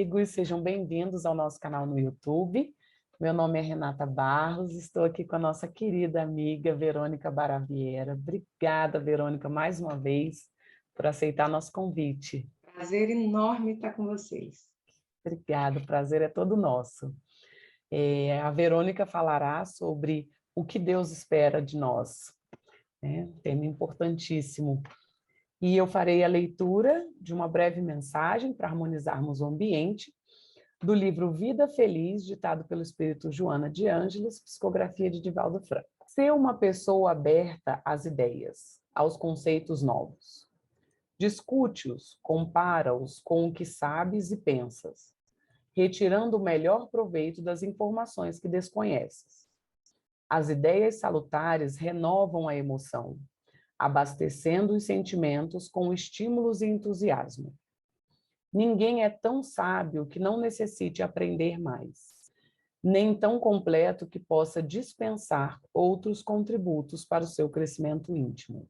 amigos, sejam bem-vindos ao nosso canal no YouTube. Meu nome é Renata Barros, estou aqui com a nossa querida amiga Verônica Baraviera. Obrigada, Verônica, mais uma vez, por aceitar nosso convite. Prazer enorme estar com vocês. Obrigada, o prazer é todo nosso. A Verônica falará sobre o que Deus espera de nós, né? Tema importantíssimo. E eu farei a leitura de uma breve mensagem para harmonizarmos o ambiente, do livro Vida Feliz, ditado pelo espírito Joana de Ângeles, psicografia de Divaldo Franco. Ser uma pessoa aberta às ideias, aos conceitos novos. Discute-os, compara-os com o que sabes e pensas, retirando o melhor proveito das informações que desconheces. As ideias salutares renovam a emoção, abastecendo os sentimentos com estímulos e entusiasmo. Ninguém é tão sábio que não necessite aprender mais, nem tão completo que possa dispensar outros contributos para o seu crescimento íntimo.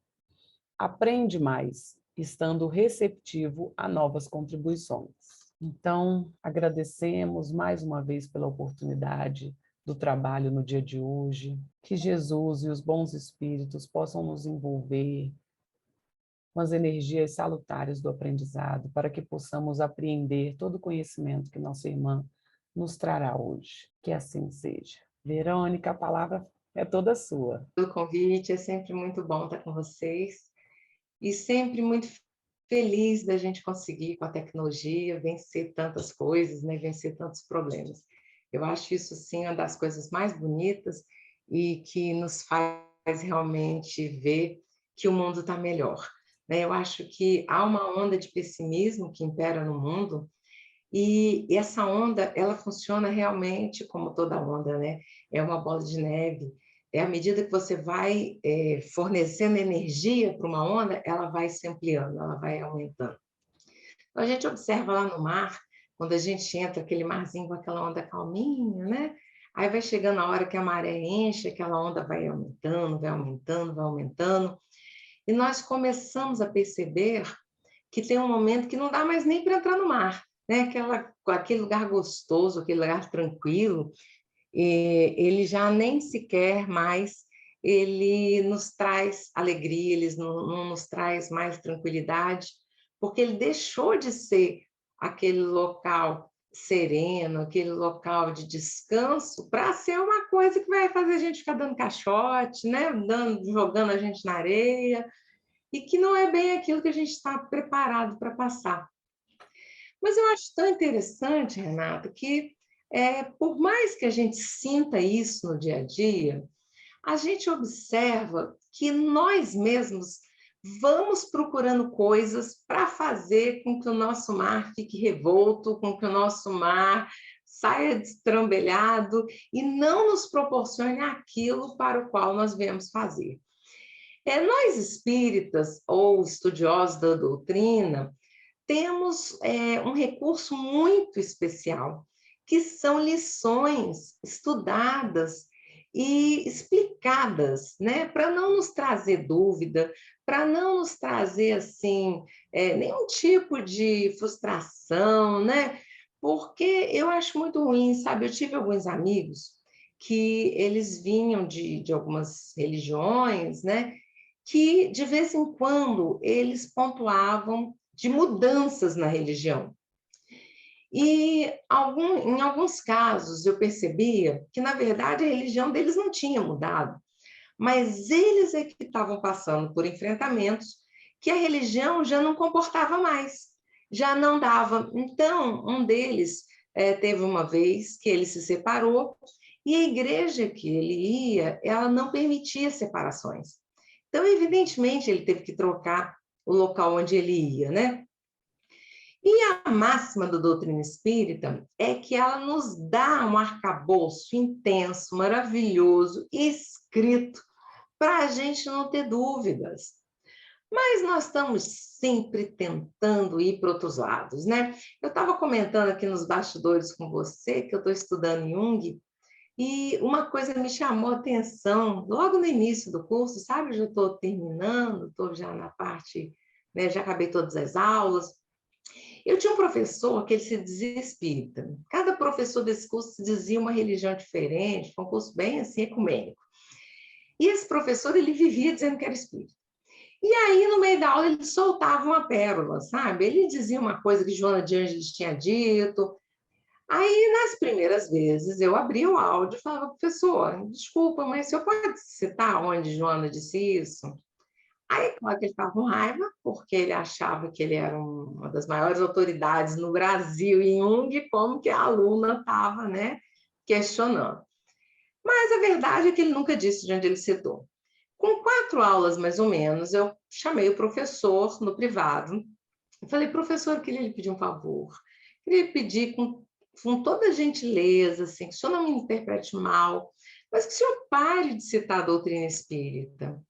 Aprende mais, estando receptivo a novas contribuições. Então, agradecemos mais uma vez pela oportunidade do trabalho no dia de hoje, que Jesus e os bons espíritos possam nos envolver com as energias salutares do aprendizado, para que possamos apreender todo o conhecimento que nossa irmã nos trará hoje. Que assim seja. Verônica, a palavra é toda sua. O convite é sempre muito bom estar com vocês e sempre muito feliz da gente conseguir, com a tecnologia, vencer tantas coisas, né? Vencer tantos problemas. Eu acho isso, sim, uma das coisas mais bonitas e que nos faz realmente ver que o mundo está melhor, né? Eu acho que há uma onda de pessimismo que impera no mundo e essa onda, ela funciona realmente como toda onda, né? É uma bola de neve. É à medida que você vai fornecendo energia para uma onda, ela vai se ampliando, ela vai aumentando. Então, a gente observa lá no mar, quando a gente entra, aquele marzinho com aquela onda calminha, né? Aí vai chegando a hora que a maré enche, aquela onda vai aumentando, vai aumentando, vai aumentando. E nós começamos a perceber que tem um momento que não dá mais nem para entrar no mar, né? Aquele lugar gostoso, aquele lugar tranquilo, ele já nem sequer mais ele nos traz alegria, ele não nos traz mais tranquilidade, porque ele deixou de ser aquele local sereno, aquele local de descanso, para ser uma coisa que vai fazer a gente ficar dando caixote, né? Jogando a gente na areia, e que não é bem aquilo que a gente está preparado para passar. Mas eu acho tão interessante, Renata, que por mais que a gente sinta isso no dia a dia, a gente observa que nós mesmos vamos procurando coisas para fazer com que o nosso mar fique revolto, com que o nosso mar saia destrambelhado e não nos proporcione aquilo para o qual nós viemos fazer. Nós espíritas ou estudiosos da doutrina temos um recurso muito especial, que são lições estudadas e explicadas, né? Para não nos trazer dúvida, para não nos trazer assim nenhum tipo de frustração, né? Porque eu acho muito ruim, sabe? Eu tive alguns amigos que eles vinham de algumas religiões, né? Que de vez em quando eles pontuavam de mudanças na religião. E em alguns casos eu percebia que, na verdade, a religião deles não tinha mudado, mas eles é que estavam passando por enfrentamentos que a religião já não comportava mais, já não dava. Então, um deles teve uma vez que ele se separou e a igreja que ele ia, ela não permitia separações. Então, evidentemente, ele teve que trocar o local onde ele ia, né? E a máxima da doutrina espírita é que ela nos dá um arcabouço intenso, maravilhoso, escrito, para a gente não ter dúvidas. Mas nós estamos sempre tentando ir para outros lados, né? Eu estava comentando aqui nos bastidores com você que eu estou estudando Jung, e uma coisa me chamou a atenção logo no início do curso, sabe? Eu já estou terminando, estou já na parte, né? Já acabei todas as aulas. Eu tinha um professor que ele se dizia espírita. Cada professor desse curso se dizia uma religião diferente, foi um curso bem assim, ecumênico. E esse professor, ele vivia dizendo que era espírita. E aí, no meio da aula, ele soltava uma pérola, sabe? Ele dizia uma coisa que Joana de Ângeles tinha dito. Aí, nas primeiras vezes, eu abria o áudio e falava, professor, desculpa, mas o senhor pode citar onde Joana disse isso? Aí, claro que ele ficava com raiva, porque ele achava que ele era uma das maiores autoridades no Brasil em Jung, como que a aluna estava, né, questionando. Mas a verdade é que ele nunca disse de onde ele citou. Com 4 aulas, mais ou menos, eu chamei o professor no privado. Eu falei, professor, eu queria lhe pedir um favor. Eu queria lhe pedir com toda a gentileza, assim, que o senhor não me interprete mal, mas que o senhor pare de citar a doutrina espírita.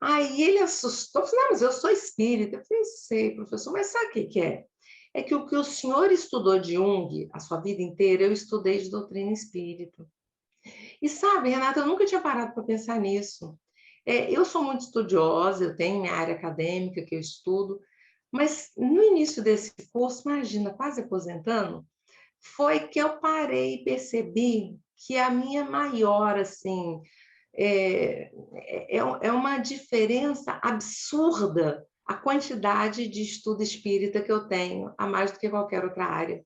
Aí ele assustou, falou, não, mas eu sou espírita. Eu falei, sei, professor, mas sabe o que é? É que o que o senhor estudou de Jung a sua vida inteira, eu estudei de doutrina espírita. E sabe, Renata, eu nunca tinha parado para pensar nisso. Eu sou muito estudiosa, eu tenho minha área acadêmica que eu estudo, mas no início desse curso, imagina, quase aposentando, foi que eu parei e percebi que a minha maior, assim, é uma diferença absurda a quantidade de estudo espírita que eu tenho, a mais do que qualquer outra área,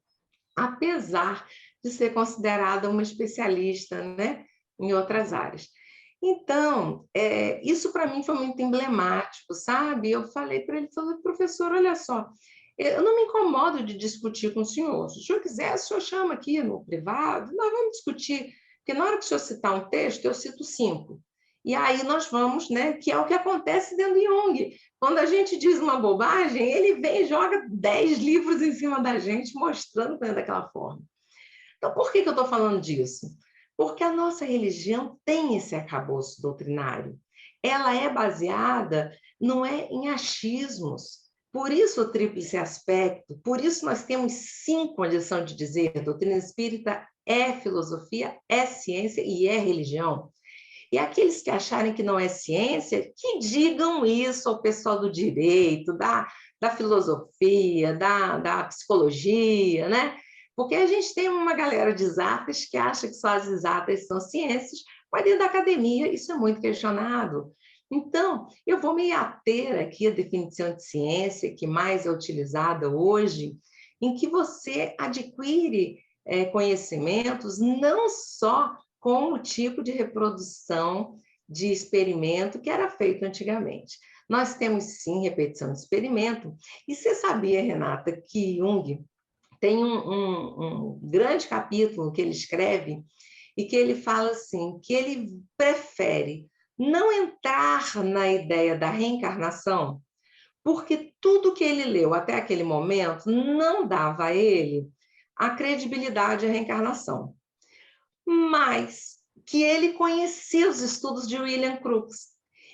apesar de ser considerada uma especialista, né, em outras áreas. Então, isso para mim foi muito emblemático, sabe? Eu falei para ele, falei, professor, olha só, eu não me incomodo de discutir com o senhor. Se o senhor quiser, o senhor chama aqui no privado, nós vamos discutir. Porque na hora que o senhor citar um texto, eu cito 5. E aí nós vamos, né? Que é o que acontece dentro de Jung. Quando a gente diz uma bobagem, ele vem e joga 10 livros em cima da gente, mostrando que é daquela forma. Então, por que eu estou falando disso? Porque a nossa religião tem esse arcabouço doutrinário. Ela é baseada, não é em achismos. Por isso o tríplice aspecto, por isso nós temos 5 condições de dizer, doutrina espírita é filosofia, é ciência e é religião. E aqueles que acharem que não é ciência, que digam isso ao pessoal do direito, da filosofia, da psicologia, né? Porque a gente tem uma galera de exatas que acha que só as exatas são ciências, mas dentro da academia isso é muito questionado. Então, eu vou me ater aqui à definição de ciência, que mais é utilizada hoje, em que você adquire conhecimentos não só com o tipo de reprodução de experimento que era feito antigamente. Nós temos, sim, repetição de experimento. E você sabia, Renata, que Jung tem um grande capítulo que ele escreve e que ele fala assim, que ele prefere não entrar na ideia da reencarnação, porque tudo que ele leu até aquele momento não dava a ele a credibilidade à reencarnação, mas que ele conhecia os estudos de William Crookes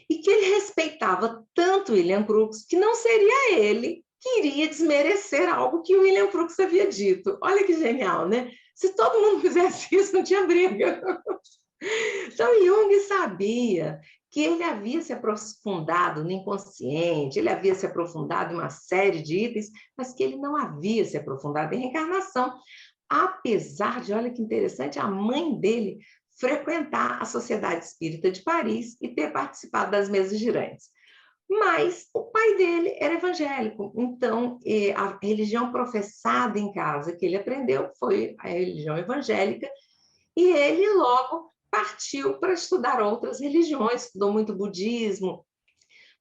e que ele respeitava tanto William Crookes que não seria ele que iria desmerecer algo que William Crookes havia dito. Olha que genial, né? Se todo mundo fizesse isso, não tinha briga. Então, Jung sabia que ele havia se aprofundado no inconsciente, ele havia se aprofundado em uma série de itens, mas que ele não havia se aprofundado em reencarnação, apesar de, olha que interessante, a mãe dele frequentar a Sociedade Espírita de Paris e ter participado das mesas girantes. Mas o pai dele era evangélico, então a religião professada em casa que ele aprendeu foi a religião evangélica, e ele logo partiu para estudar outras religiões, estudou muito budismo.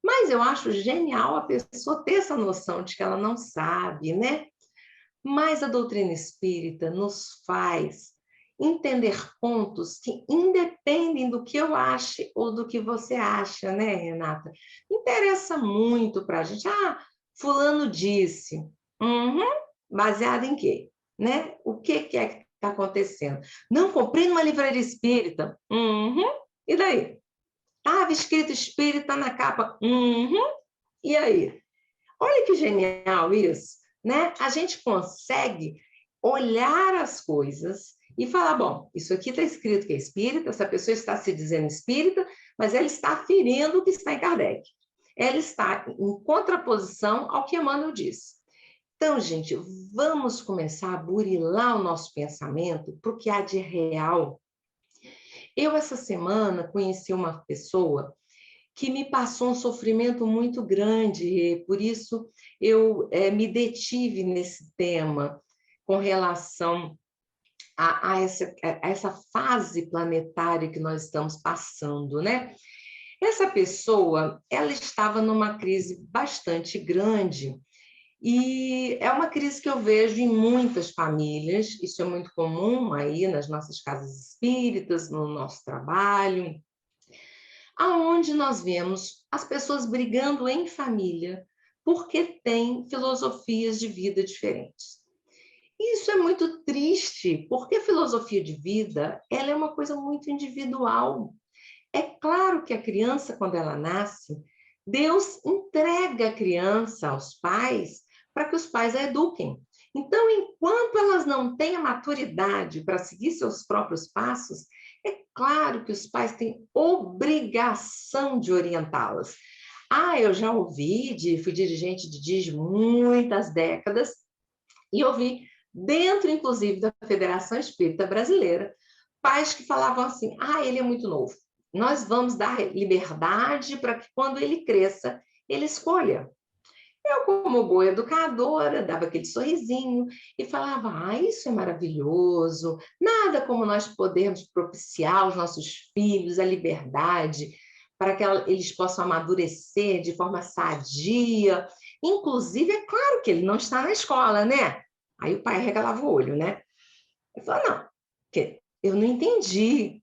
Mas eu acho genial a pessoa ter essa noção de que ela não sabe, né? Mas a doutrina espírita nos faz entender pontos que independem do que eu ache ou do que você acha, né, Renata? Interessa muito para a gente. Ah, fulano disse. Uhum. Baseado em quê? Né? O que é que está acontecendo? Não, comprei numa livraria espírita. Uhum. E daí? Estava escrito espírita na capa. Uhum. E aí? Olha que genial isso, né? A gente consegue olhar as coisas e falar, bom, isso aqui está escrito que é espírita, essa pessoa está se dizendo espírita, mas ela está aferindo o que está em Kardec. Ela está em contraposição ao que Emmanuel diz. Então, gente, vamos começar a burilar o nosso pensamento para o que há de real. Eu, essa semana, conheci uma pessoa que me passou um sofrimento muito grande, e por isso eu me detive nesse tema com relação a essa fase planetária que nós estamos passando, né? Essa pessoa, ela estava numa crise bastante grande, e é uma crise que eu vejo em muitas famílias, isso é muito comum aí nas nossas casas espíritas, no nosso trabalho, aonde nós vemos as pessoas brigando em família porque têm filosofias de vida diferentes. Isso é muito triste, porque a filosofia de vida, ela é uma coisa muito individual. É claro que a criança, quando ela nasce, Deus entrega a criança aos pais para que os pais a eduquem. Então, enquanto elas não têm a maturidade para seguir seus próprios passos, é claro que os pais têm obrigação de orientá-las. Ah, eu já ouvi, fui dirigente de DIS muitas décadas, e ouvi, dentro inclusive da Federação Espírita Brasileira, pais que falavam assim: ah, ele é muito novo, nós vamos dar liberdade para que quando ele cresça, ele escolha. Eu, como boa educadora, dava aquele sorrisinho e falava: ah, isso é maravilhoso, nada como nós podermos propiciar aos nossos filhos a liberdade para que eles possam amadurecer de forma sadia. Inclusive, é claro que ele não está na escola, né? Aí o pai regalava o olho, né? Eu falava: não, eu não entendi.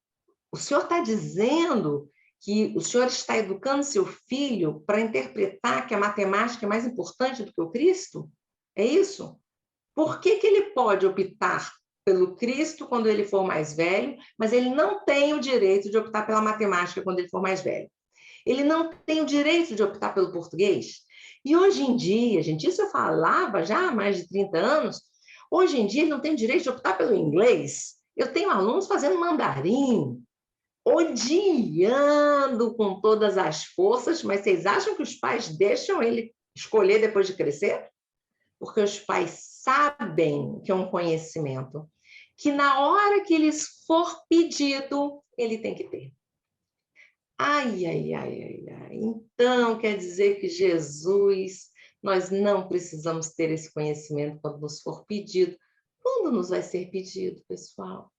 O senhor está dizendo que o senhor está educando seu filho para interpretar que a matemática é mais importante do que o Cristo? É isso? Por que ele pode optar pelo Cristo quando ele for mais velho, mas ele não tem o direito de optar pela matemática quando ele for mais velho? Ele não tem o direito de optar pelo português? E hoje em dia, gente, isso eu falava já há mais de 30 anos, hoje em dia ele não tem o direito de optar pelo inglês. Eu tenho alunos fazendo mandarim, odiando com todas as forças, mas vocês acham que os pais deixam ele escolher depois de crescer? Porque os pais sabem que é um conhecimento que na hora que lhes for pedido, ele tem que ter. Ai, ai, ai, ai, ai. Então, quer dizer que Jesus, nós não precisamos ter esse conhecimento quando nos for pedido. Quando nos vai ser pedido, pessoal?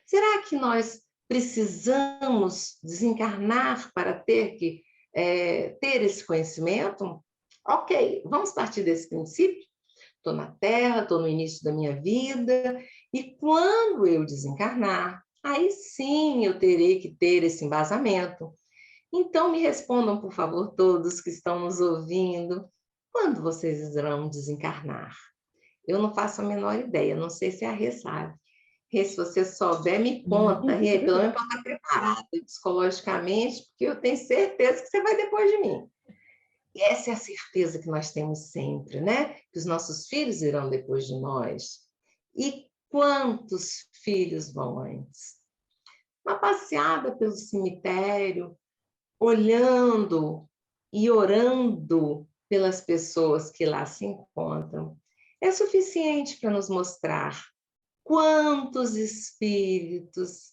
Será que nós precisamos desencarnar para ter esse conhecimento? Ok, vamos partir desse princípio? Estou na Terra, estou no início da minha vida, e quando eu desencarnar, aí sim eu terei que ter esse embasamento. Então, me respondam, por favor, todos que estão nos ouvindo, quando vocês irão desencarnar? Eu não faço a menor ideia, não sei se a Rê sabe. Rê, se você souber, me conta, Rê, pelo menos para estar preparada psicologicamente, porque eu tenho certeza que você vai depois de mim. E essa é a certeza que nós temos sempre, né? Que os nossos filhos irão depois de nós. E quantos filhos vão antes? Uma passeada pelo cemitério, olhando e orando pelas pessoas que lá se encontram, é suficiente para nos mostrar quantos espíritos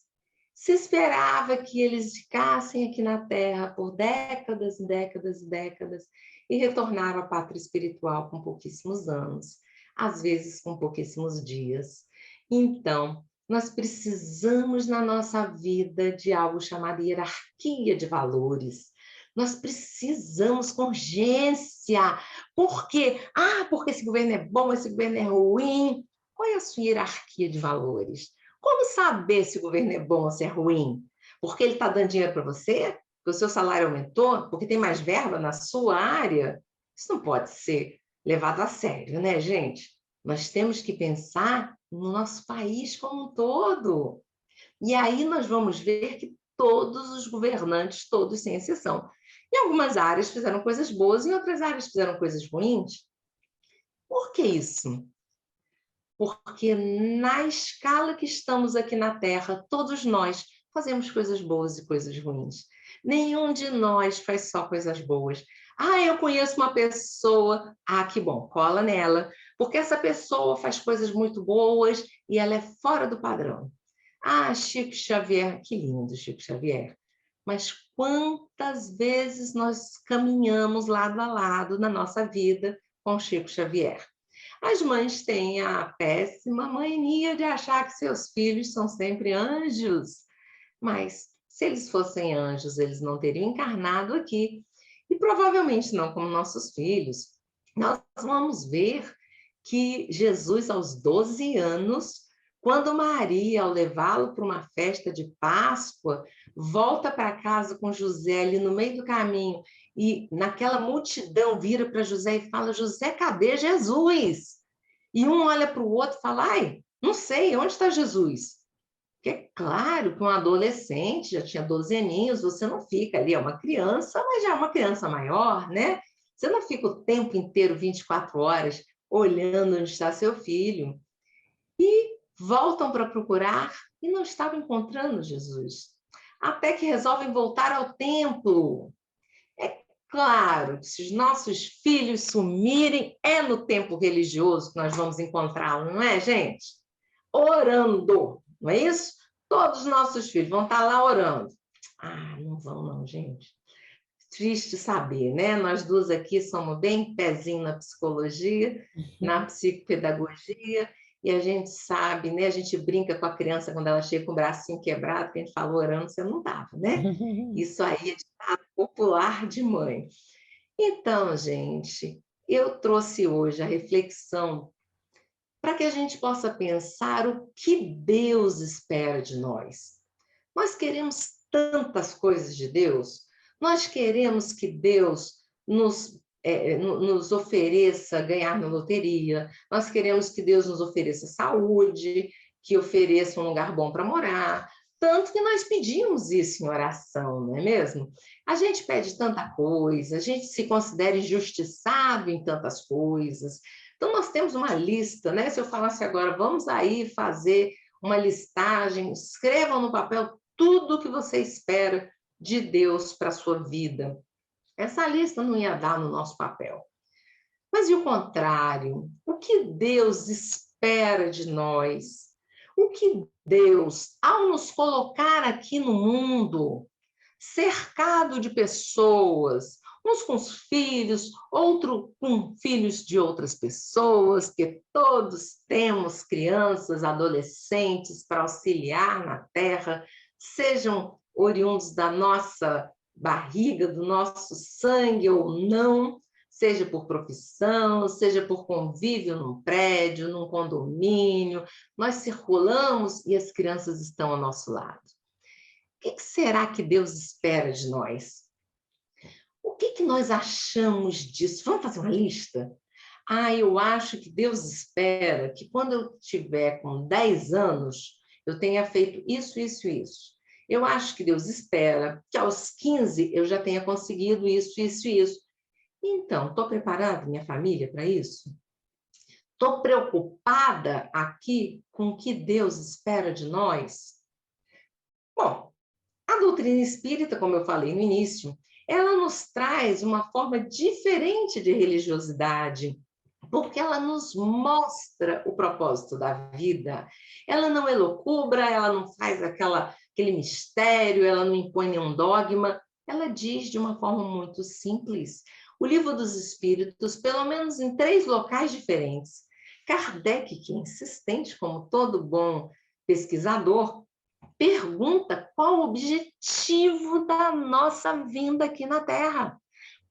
se esperava que eles ficassem aqui na Terra por décadas e décadas e décadas e retornaram à pátria espiritual com pouquíssimos anos, às vezes com pouquíssimos dias. Então, nós precisamos na nossa vida de algo chamado hierarquia de valores. Nós precisamos com urgência. Por quê? Ah, porque esse governo é bom, esse governo é ruim. Qual é a sua hierarquia de valores? Como saber se o governo é bom ou se é ruim? Porque ele está dando dinheiro para você? Porque o seu salário aumentou? Porque tem mais verba na sua área? Isso não pode ser levado a sério, né, gente? Nós temos que pensar no nosso país como um todo. E aí nós vamos ver que todos os governantes, todos sem exceção, em algumas áreas fizeram coisas boas, em outras áreas fizeram coisas ruins. Por que isso? Porque na escala que estamos aqui na Terra, todos nós fazemos coisas boas e coisas ruins. Nenhum de nós faz só coisas boas. Ah, eu conheço uma pessoa. Ah, que bom, cola nela, porque essa pessoa faz coisas muito boas e ela é fora do padrão. Ah, Chico Xavier, que lindo, Chico Xavier. Mas quantas vezes nós caminhamos lado a lado na nossa vida com Chico Xavier? As mães têm a péssima mania de achar que seus filhos são sempre anjos, mas se eles fossem anjos, eles não teriam encarnado aqui. E provavelmente não como nossos filhos. Nós vamos ver que Jesus, aos 12 anos, quando Maria, ao levá-lo para uma festa de Páscoa, volta para casa com José ali no meio do caminho, e naquela multidão vira para José e fala: José, cadê Jesus? E um olha para o outro e fala: ai, não sei, onde está Jesus? Porque é claro que um adolescente, já tinha 12 aninhos, você não fica ali, é uma criança, mas já é uma criança maior, né? Você não fica o tempo inteiro, 24 horas, olhando onde está seu filho. E voltam para procurar e não estavam encontrando Jesus. Até que resolvem voltar ao templo. É claro que se os nossos filhos sumirem, é no tempo religioso que nós vamos encontrá-los, não é, gente? Orando, não é isso? Todos os nossos filhos vão estar lá orando. Ah, não vão não, gente. Triste saber, né? Nós duas aqui somos bem pezinho na psicologia, na psicopedagogia, e a gente sabe, né? A gente brinca com a criança quando ela chega com o bracinho quebrado, que a gente falou orando, você não dava, né? Isso aí é ditado popular de mãe. Então, gente, eu trouxe hoje a reflexão para que a gente possa pensar o que Deus espera de nós. Nós queremos tantas coisas de Deus, nós queremos que Deus nos ofereça ganhar na loteria, nós queremos que Deus nos ofereça saúde, que ofereça um lugar bom para morar, tanto que nós pedimos isso em oração, não é mesmo? A gente pede tanta coisa, a gente se considera injustiçado em tantas coisas. Então, nós temos uma lista, né? Se eu falasse agora, vamos aí fazer uma listagem, escrevam no papel tudo que você espera de Deus para a sua vida. Essa lista não ia dar no nosso papel. Mas e o contrário? O que Deus espera de nós? O que Deus, ao nos colocar aqui no mundo, cercado de pessoas, uns com os filhos, outro com filhos de outras pessoas, porque todos temos crianças, adolescentes para auxiliar na terra, sejam oriundos da nossa barriga, do nosso sangue ou não, seja por profissão, seja por convívio num prédio, num condomínio, nós circulamos e as crianças estão ao nosso lado. O que será que Deus espera de nós? O que nós achamos disso? Vamos fazer uma lista? Ah, eu acho que Deus espera que quando eu tiver com 10 anos, eu tenha feito isso, isso, isso. Eu acho que Deus espera que aos 15 eu já tenha conseguido isso, isso e isso. Então, estou preparada, minha família, para isso? Estou preocupada aqui com o que Deus espera de nós? Bom, a doutrina espírita, como eu falei no início, ela nos traz uma forma diferente de religiosidade, porque ela nos mostra o propósito da vida. Ela não elocubra, ela não faz aquele mistério, ela não impõe nenhum dogma, ela diz de uma forma muito simples. O Livro dos Espíritos, pelo menos em 3 locais diferentes. Kardec, que é insistente como todo bom pesquisador, pergunta qual o objetivo da nossa vinda aqui na Terra.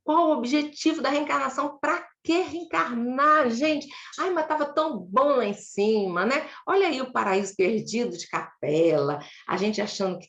Qual o objetivo da reencarnação? Para que reencarnar, gente? Ai, mas estava tão bom lá em cima, né? Olha aí o paraíso perdido de Capela, a gente achando que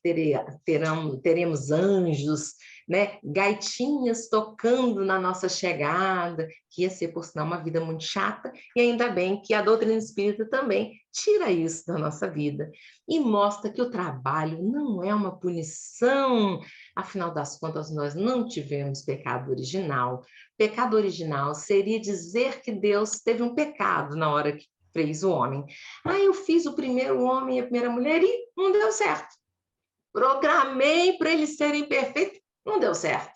teremos anjos, né? Gaitinhas tocando na nossa chegada, que ia ser, por sinal, uma vida muito chata, e ainda bem que a doutrina espírita também tira isso da nossa vida e mostra que o trabalho não é uma punição. Afinal das contas, nós não tivemos pecado original. Pecado original seria dizer que Deus teve um pecado na hora que fez o homem. Ah, eu fiz o primeiro homem e a primeira mulher e não deu certo. Programei para eles serem perfeitos, não deu certo.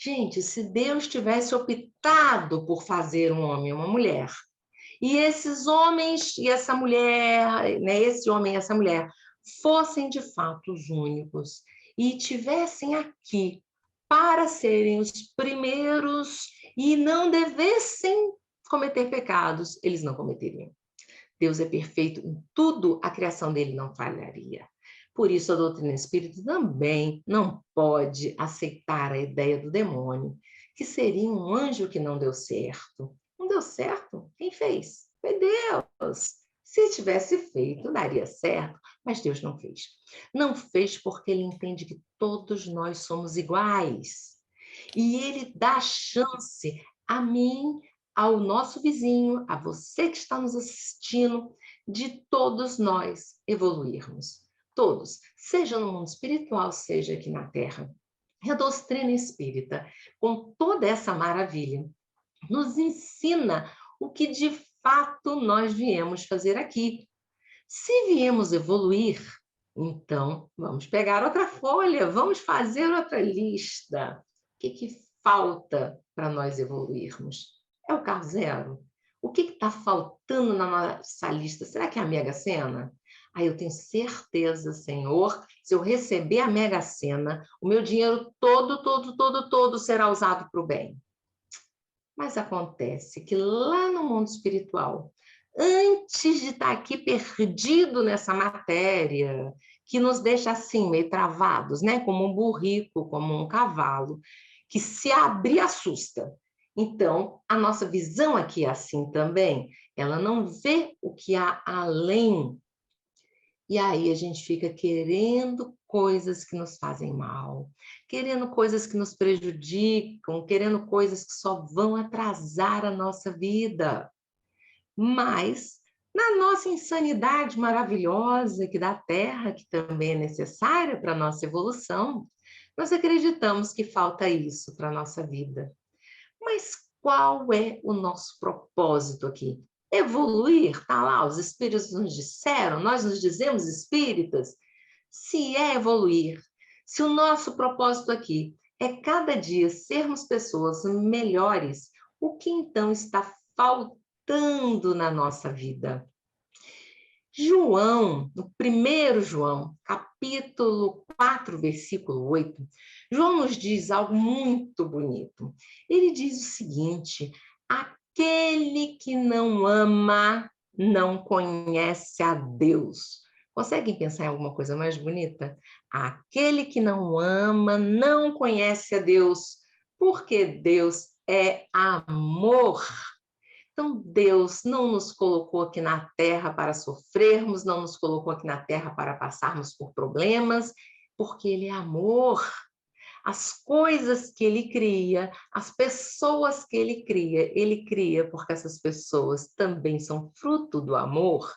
Gente, se Deus tivesse optado por fazer um homem e uma mulher, e esses homens e essa mulher, né, esse homem e essa mulher, fossem de fato os únicos e tivessem aqui para serem os primeiros e não devessem cometer pecados, eles não cometeriam. Deus é perfeito em tudo, a criação dele não falharia. Por isso, a doutrina espírita também não pode aceitar a ideia do demônio, que seria um anjo que não deu certo. Não deu certo? Quem fez? Foi Deus. Se tivesse feito, daria certo, mas Deus não fez. Não fez porque ele entende que todos nós somos iguais. E ele dá chance a mim, ao nosso vizinho, a você que está nos assistindo, de todos nós evoluirmos. Todos, seja no mundo espiritual, seja aqui na Terra. E a doutrina espírita, com toda essa maravilha, nos ensina o que de fato nós viemos fazer aqui. Se viemos evoluir, então vamos pegar outra folha, vamos fazer outra lista. O que falta para nós evoluirmos? É o carro zero? O que está faltando na nossa lista? Será que é a Mega Sena? Ah, eu tenho certeza, Senhor, se eu receber a Mega Sena, o meu dinheiro todo será usado para o bem. Mas acontece que lá no mundo espiritual, antes de estar aqui perdido nessa matéria, que nos deixa assim, meio travados, né? Como um burrico, como um cavalo, que se abrir assusta. Então, a nossa visão aqui é assim também. Ela não vê o que há além. E aí a gente fica querendo coisas que nos fazem mal, querendo coisas que nos prejudicam, querendo coisas que só vão atrasar a nossa vida. Mas, na nossa insanidade maravilhosa aqui da Terra, que também é necessária para a nossa evolução, nós acreditamos que falta isso para a nossa vida. Mas qual é o nosso propósito aqui? Evoluir, tá lá, os espíritos nos disseram, nós nos dizemos espíritas. Se é evoluir, se o nosso propósito aqui é cada dia sermos pessoas melhores, o que então está faltando na nossa vida? João, no primeiro João, capítulo 4, versículo 8, João nos diz algo muito bonito. Ele diz o seguinte: aquele que não ama não conhece a Deus. Conseguem pensar em alguma coisa mais bonita? Aquele que não ama não conhece a Deus, porque Deus é amor. Então, Deus não nos colocou aqui na Terra para sofrermos, não nos colocou aqui na Terra para passarmos por problemas, porque Ele é amor. As coisas que Ele cria, as pessoas que Ele cria porque essas pessoas também são fruto do amor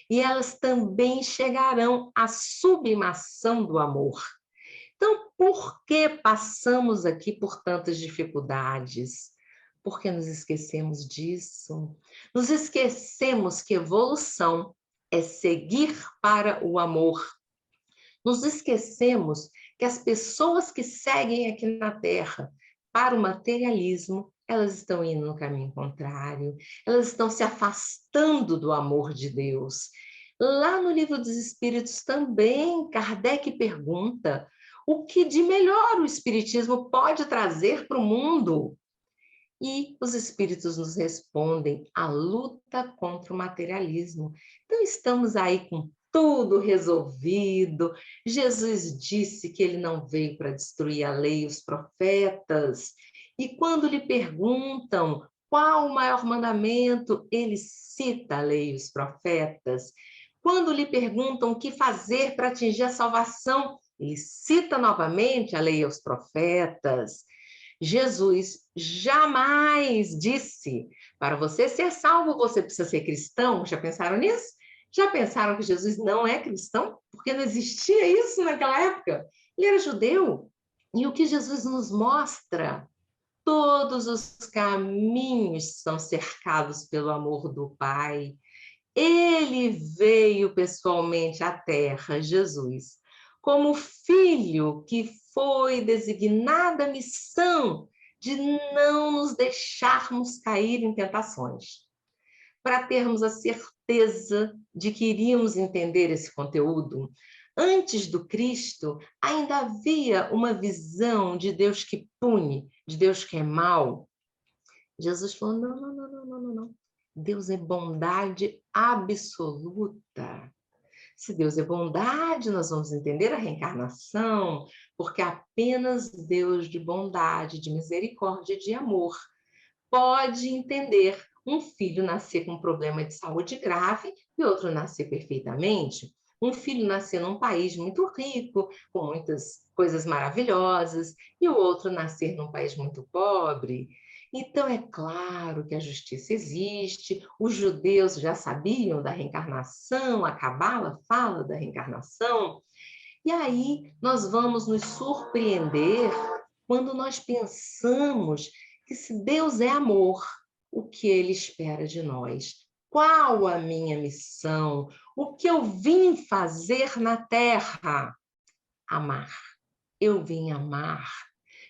e elas também chegarão à sublimação do amor. Então, por que passamos aqui por tantas dificuldades? Porque nos esquecemos disso. Nos esquecemos que evolução é seguir para o amor. Nos esquecemos que as pessoas que seguem aqui na Terra para o materialismo, elas estão indo no caminho contrário, elas estão se afastando do amor de Deus. Lá no Livro dos Espíritos também, Kardec pergunta: o que de melhor o Espiritismo pode trazer para o mundo? E os espíritos nos respondem: a luta contra o materialismo. Então, estamos aí com tudo resolvido. Jesus disse que ele não veio para destruir a lei e os profetas. E quando lhe perguntam qual o maior mandamento, ele cita a lei e os profetas. Quando lhe perguntam o que fazer para atingir a salvação, ele cita novamente a lei e os profetas. Jesus jamais disse: para você ser salvo, você precisa ser cristão. Já pensaram nisso? Já pensaram que Jesus não é cristão? Porque não existia isso naquela época. Ele era judeu. E o que Jesus nos mostra? Todos os caminhos são cercados pelo amor do Pai. Ele veio pessoalmente à Terra, Jesus, como filho que foi designada a missão de não nos deixarmos cair em tentações. Para termos a certeza de que iríamos entender esse conteúdo, antes do Cristo, ainda havia uma visão de Deus que pune, de Deus que é mau. Jesus falou, não. Deus é bondade absoluta. Se Deus é bondade, nós vamos entender a reencarnação, porque apenas Deus de bondade, de misericórdia e de amor pode entender um filho nascer com um problema de saúde grave e outro nascer perfeitamente. Um filho nascer num país muito rico, com muitas coisas maravilhosas, e o outro nascer num país muito pobre. Então, é claro que a justiça existe, os judeus já sabiam da reencarnação, a Cabala fala da reencarnação, e aí nós vamos nos surpreender quando nós pensamos que se Deus é amor, o que Ele espera de nós? Qual a minha missão? O que eu vim fazer na Terra? Amar. Eu vim amar.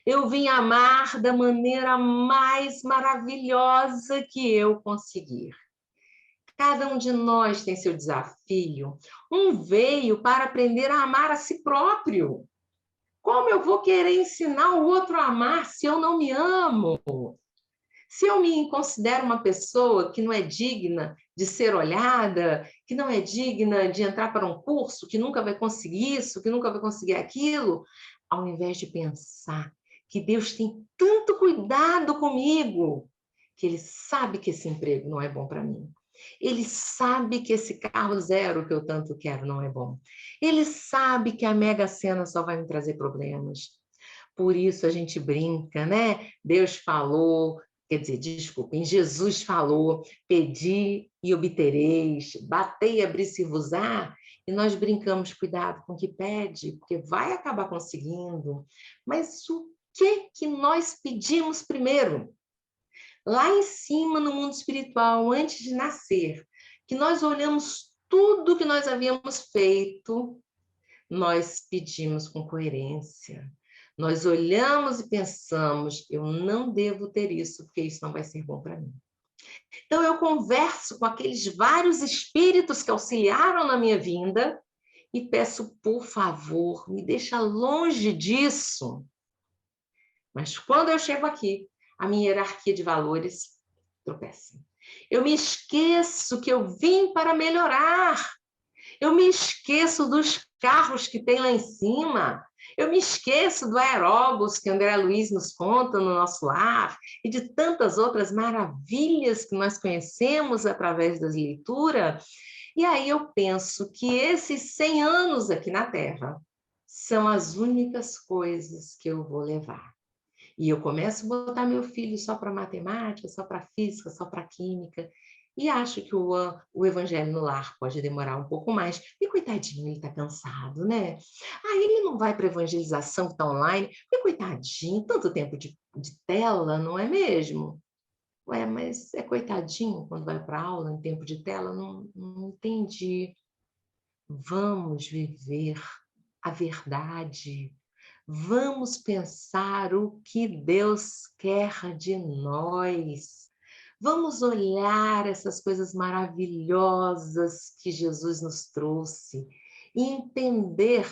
Eu vim amar da maneira mais maravilhosa que eu conseguir. Cada um de nós tem seu desafio. Um veio para aprender a amar a si próprio. Como eu vou querer ensinar o outro a amar se eu não me amo? Se eu me considero uma pessoa que não é digna de ser olhada, que não é digna de entrar para um curso, que nunca vai conseguir isso, que nunca vai conseguir aquilo, ao invés de pensar que Deus tem tanto cuidado comigo, que Ele sabe que esse emprego não é bom para mim. Ele sabe que esse carro zero que eu tanto quero não é bom. Ele sabe que a Mega Sena só vai me trazer problemas. Por isso a gente brinca, né? Deus falou, quer dizer, desculpem, Jesus falou, pedi e obtereis, batei e abri-se-vos-á, e nós brincamos, cuidado com o que pede, porque vai acabar conseguindo. Mas o que nós pedimos primeiro? Lá em cima, no mundo espiritual, antes de nascer, que nós olhamos tudo que nós havíamos feito, nós pedimos com coerência. Nós olhamos e pensamos, eu não devo ter isso, porque isso não vai ser bom para mim. Então, eu converso com aqueles vários espíritos que auxiliaram na minha vinda e peço, por favor, me deixa longe disso. Mas quando eu chego aqui, a minha hierarquia de valores tropeça. Eu me esqueço que eu vim para melhorar. Eu me esqueço dos carros que tem lá em cima. Eu me esqueço do aeróbus que André Luiz nos conta no nosso lar e de tantas outras maravilhas que nós conhecemos através da leitura. E aí eu penso que esses 100 anos aqui na Terra são as únicas coisas que eu vou levar. E eu começo a botar meu filho só para matemática, só para física, só para química. E acho que o evangelho no lar pode demorar um pouco mais. E coitadinho, ele está cansado, né? Aí ele não vai para a evangelização que está online. E coitadinho, tanto tempo de tela, não é mesmo? Ué, mas é coitadinho quando vai para a aula em tempo de tela? Não entendi. Vamos viver a verdade. Vamos pensar o que Deus quer de nós. Vamos olhar essas coisas maravilhosas que Jesus nos trouxe e entender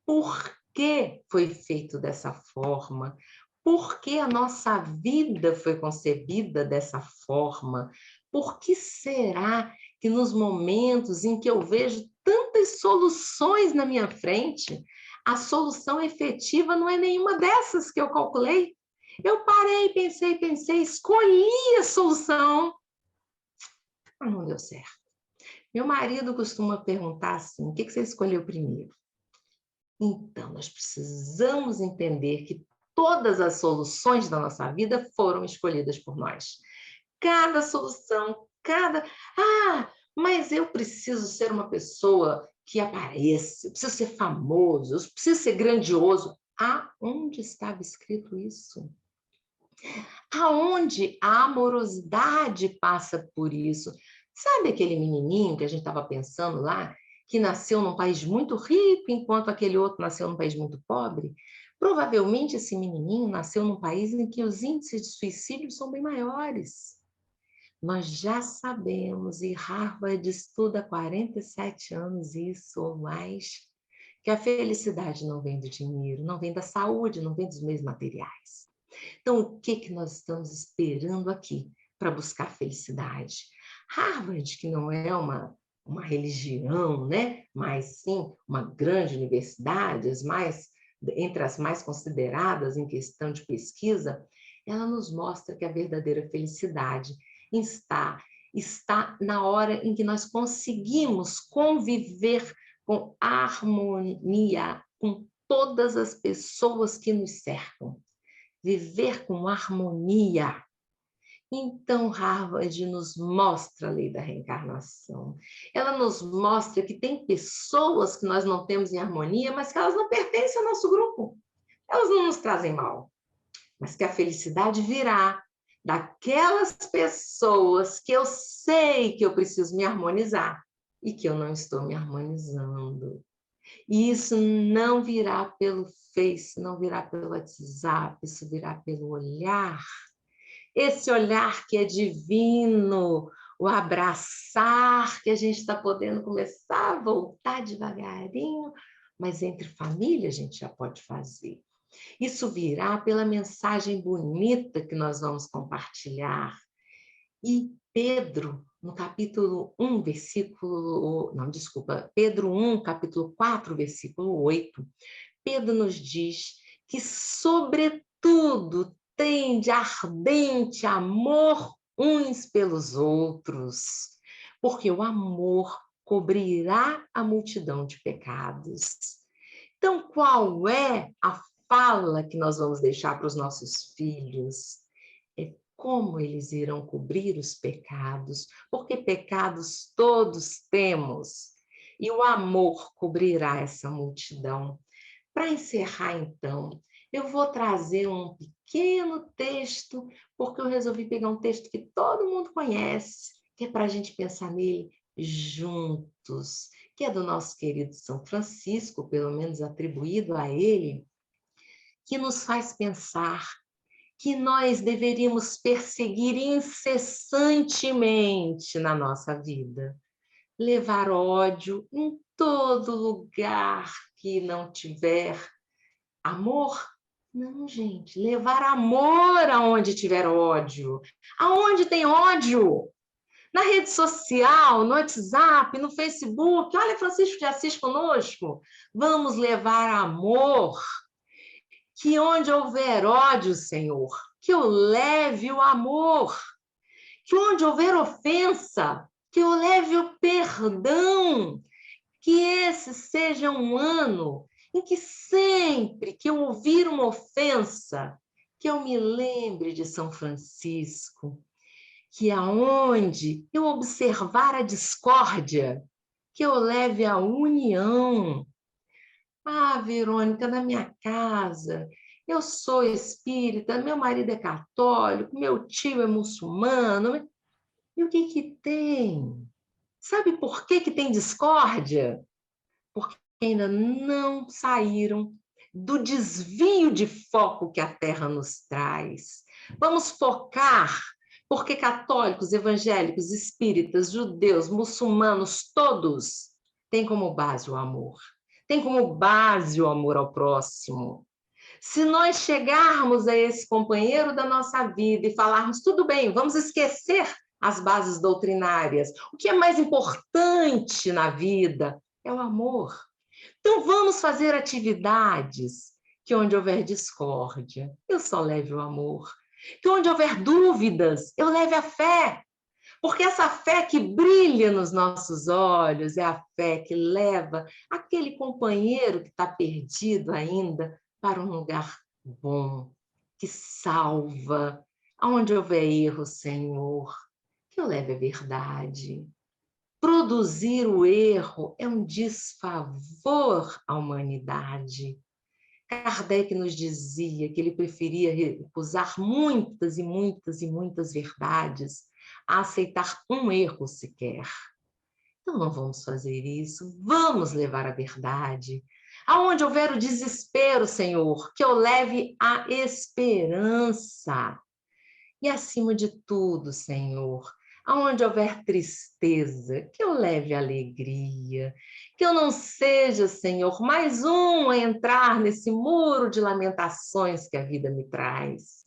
por que foi feito dessa forma, por que a nossa vida foi concebida dessa forma, por que será que nos momentos em que eu vejo tantas soluções na minha frente, a solução efetiva não é nenhuma dessas que eu calculei? Eu parei, pensei, escolhi a solução, mas não deu certo. Meu marido costuma perguntar assim, o que você escolheu primeiro? Então, nós precisamos entender que todas as soluções da nossa vida foram escolhidas por nós. Cada solução, mas eu preciso ser uma pessoa que apareça, eu preciso ser famoso, eu preciso ser grandioso. Aonde estava escrito isso? Aonde a amorosidade passa por isso? Sabe aquele menininho que a gente estava pensando lá, que nasceu num país muito rico, enquanto aquele outro nasceu num país muito pobre? Provavelmente esse menininho nasceu num país em que os índices de suicídio são bem maiores. Nós já sabemos, e Harvard estuda há 47 anos isso ou mais, que a felicidade não vem do dinheiro, não vem da saúde, não vem dos meios materiais. Então, o que nós estamos esperando aqui para buscar felicidade? Harvard, que não é uma religião, né? Mas sim uma grande universidade, entre as mais consideradas em questão de pesquisa, ela nos mostra que a verdadeira felicidade está na hora em que nós conseguimos conviver com harmonia com todas as pessoas que nos cercam. Viver com harmonia. Então, Harvard nos mostra a lei da reencarnação. Ela nos mostra que tem pessoas que nós não temos em harmonia, mas que elas não pertencem ao nosso grupo. Elas não nos trazem mal. Mas que a felicidade virá daquelas pessoas que eu sei que eu preciso me harmonizar e que eu não estou me harmonizando. E isso não virá pelo Face, não virá pelo WhatsApp, isso virá pelo olhar. Esse olhar que é divino, o abraçar que a gente está podendo começar a voltar devagarinho, mas entre família a gente já pode fazer. Isso virá pela mensagem bonita que nós vamos compartilhar. E Pedro, no capítulo 1, Pedro 1, capítulo 4, versículo 8, Pedro nos diz que, sobretudo, tende ardente amor uns pelos outros, porque o amor cobrirá a multidão de pecados. Então, qual é a fala que nós vamos deixar para os nossos filhos? É como eles irão cobrir os pecados, porque pecados todos temos, e o amor cobrirá essa multidão. Para encerrar, então, eu vou trazer um pequeno texto, porque eu resolvi pegar um texto que todo mundo conhece, que é para a gente pensar nele juntos, que é do nosso querido São Francisco, pelo menos atribuído a ele, que nos faz pensar que nós deveríamos perseguir incessantemente na nossa vida. Levar ódio em todo lugar que não tiver amor. Não, gente, levar amor aonde tiver ódio. Aonde tem ódio? Na rede social, no WhatsApp, no Facebook. Olha, Francisco de Assis conosco. Vamos levar amor. Que onde houver ódio, Senhor, que eu leve o amor. Que onde houver ofensa, que eu leve o perdão. Que esse seja um ano em que sempre que eu ouvir uma ofensa, que eu me lembre de São Francisco, que aonde eu observar a discórdia, que eu leve a união. Ah, Verônica, na minha casa, eu sou espírita, meu marido é católico, meu tio é muçulmano. E o que que tem? Sabe por que que tem discórdia? Porque ainda não saíram do desvio de foco que a Terra nos traz. Vamos focar, porque católicos, evangélicos, espíritas, judeus, muçulmanos, todos têm como base o amor. Tem como base o amor ao próximo. Se nós chegarmos a esse companheiro da nossa vida e falarmos, tudo bem, vamos esquecer as bases doutrinárias, o que é mais importante na vida é o amor. Então, vamos fazer atividades que onde houver discórdia, eu só leve o amor. Que onde houver dúvidas, eu leve a fé. Porque essa fé que brilha nos nossos olhos é a fé que leva aquele companheiro que está perdido ainda para um lugar bom, que salva. Aonde houver erro, Senhor, que eu leve a verdade. Produzir o erro é um desfavor à humanidade. Kardec nos dizia que ele preferia recusar muitas e muitas e muitas verdades a aceitar um erro sequer. Então não vamos fazer isso, vamos levar a verdade. Aonde houver o desespero, Senhor, que eu leve a esperança. E acima de tudo, Senhor, aonde houver tristeza, que eu leve alegria, que eu não seja, Senhor, mais um a entrar nesse muro de lamentações que a vida me traz.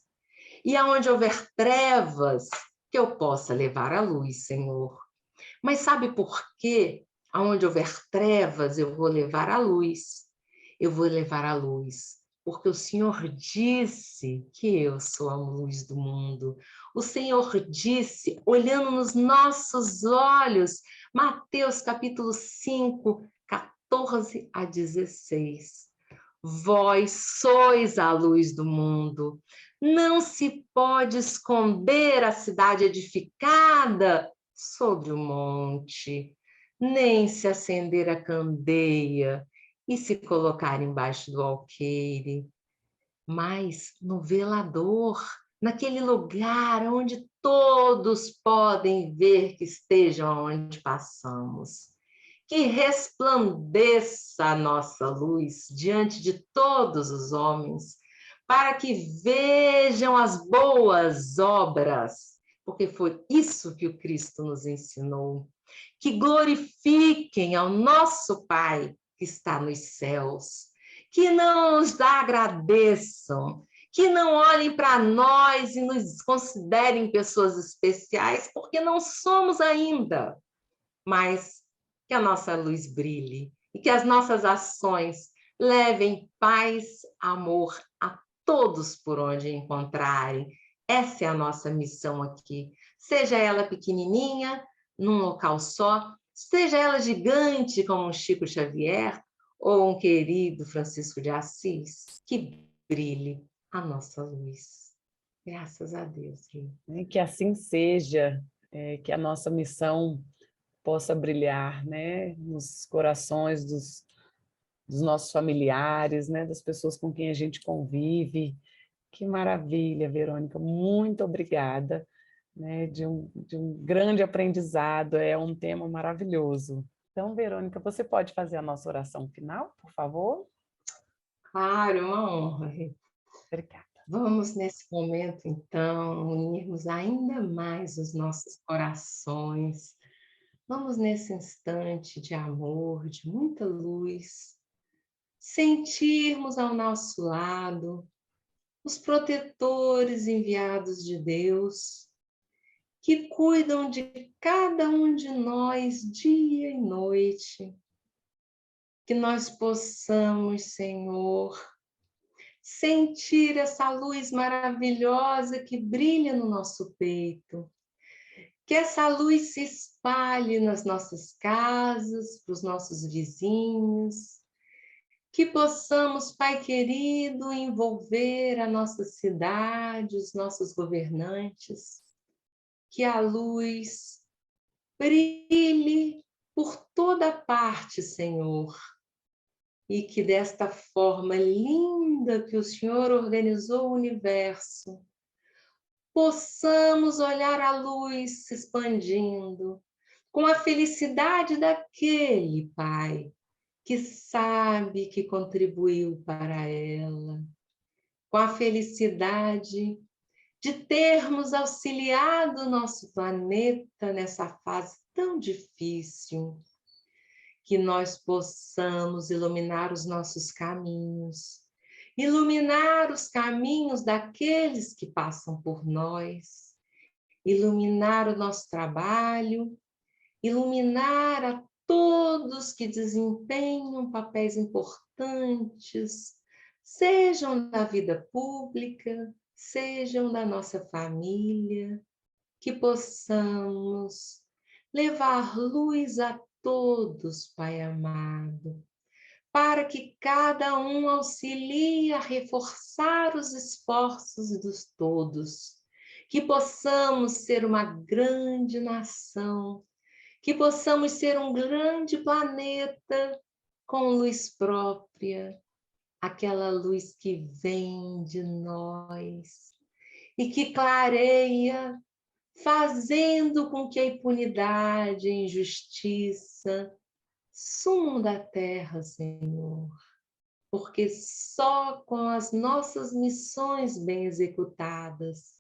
E aonde houver trevas, que eu possa levar a luz, Senhor. Mas sabe por quê? Aonde houver trevas, eu vou levar a luz. Eu vou levar a luz, porque o Senhor disse que eu sou a luz do mundo. O Senhor disse, olhando nos nossos olhos, Mateus capítulo 5, 14 a 16. Vós sois a luz do mundo. Não se pode esconder a cidade edificada sobre o monte, nem se acender a candeia e se colocar embaixo do alqueire, mas no velador, naquele lugar onde todos podem ver que estejam onde passamos. Que resplandeça a nossa luz diante de todos os homens, para que vejam as boas obras, porque foi isso que o Cristo nos ensinou. Que glorifiquem ao nosso Pai que está nos céus, que não nos agradeçam, que não olhem para nós e nos considerem pessoas especiais, porque não somos ainda, mas que a nossa luz brilhe e que as nossas ações levem paz, amor a todos por onde encontrarem. Essa é a nossa missão aqui, seja ela pequenininha, num local só, seja ela gigante como um Chico Xavier ou um querido Francisco de Assis, que brilhe a nossa luz. Graças a Deus. Que assim seja, que a nossa missão possa brilhar, né, nos corações dos nossos familiares, né, das pessoas com quem a gente convive. Que maravilha, Verônica, muito obrigada, né, de um grande aprendizado, é um tema maravilhoso. Então, Verônica, você pode fazer a nossa oração final, por favor? Claro, é uma honra. Obrigada. Vamos, nesse momento, então, unirmos ainda mais os nossos corações. Vamos, nesse instante de amor, de muita luz, sentirmos ao nosso lado os protetores enviados de Deus, que cuidam de cada um de nós dia e noite. Que nós possamos, Senhor, sentir essa luz maravilhosa que brilha no nosso peito. Que essa luz se espalhe nas nossas casas, para os nossos vizinhos. Que possamos, Pai querido, envolver a nossa cidade, os nossos governantes. Que a luz brilhe por toda parte, Senhor. E que desta forma linda que o Senhor organizou o universo, possamos olhar a luz se expandindo, com a felicidade daquele Pai que sabe que contribuiu para ela, com a felicidade de termos auxiliado o nosso planeta nessa fase tão difícil, que nós possamos iluminar os nossos caminhos, iluminar os caminhos daqueles que passam por nós, iluminar o nosso trabalho, iluminar a todos que desempenham papéis importantes, sejam da vida pública, sejam da nossa família, que possamos levar luz a todos, Pai amado, para que cada um auxilie a reforçar os esforços dos todos, que possamos ser uma grande nação, que possamos ser um grande planeta com luz própria, aquela luz que vem de nós e que clareia, fazendo com que a impunidade, a injustiça sumam da terra, Senhor. porque só com as nossas missões bem executadas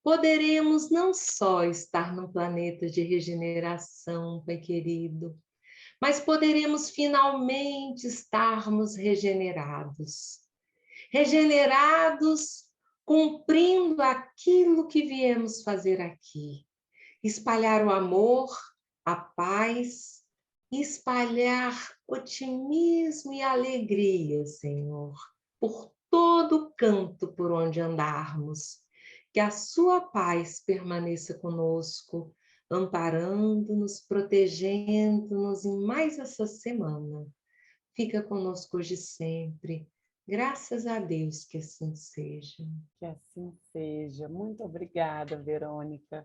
poderemos não só estar num planeta de regeneração, Pai querido, mas poderemos finalmente estarmos regenerados. Regenerados, cumprindo aquilo que viemos fazer aqui. Espalhar o amor, a paz, espalhar otimismo e alegria, Senhor, por todo canto por onde andarmos. Que a sua paz permaneça conosco, amparando-nos, protegendo-nos em mais essa semana. Fica conosco hoje e sempre. Graças a Deus que assim seja. Que assim seja. Muito obrigada, Verônica.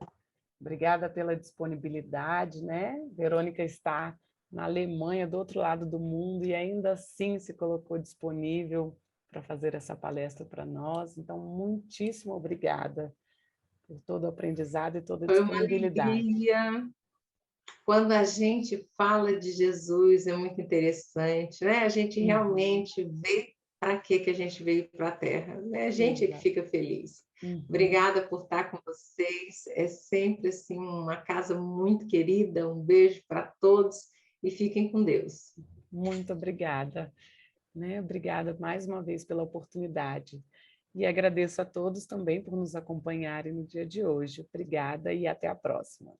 Obrigada pela disponibilidade, né? Verônica está na Alemanha, do outro lado do mundo, e ainda assim se colocou disponível para fazer essa palestra para nós. Então, muitíssimo obrigada por todo o aprendizado e toda a Foi uma disponibilidade. alegria. Quando a gente fala de Jesus, é muito interessante, né? A gente realmente vê para que a gente veio para a Terra, né? A gente é que Exato. fica feliz. Uhum. Obrigada por estar com vocês. É sempre assim uma casa muito querida. Um beijo para todos e fiquem com Deus. Muito obrigada, né? Obrigada mais uma vez pela oportunidade. E agradeço a todos também por nos acompanharem no dia de hoje. Obrigada e até a próxima.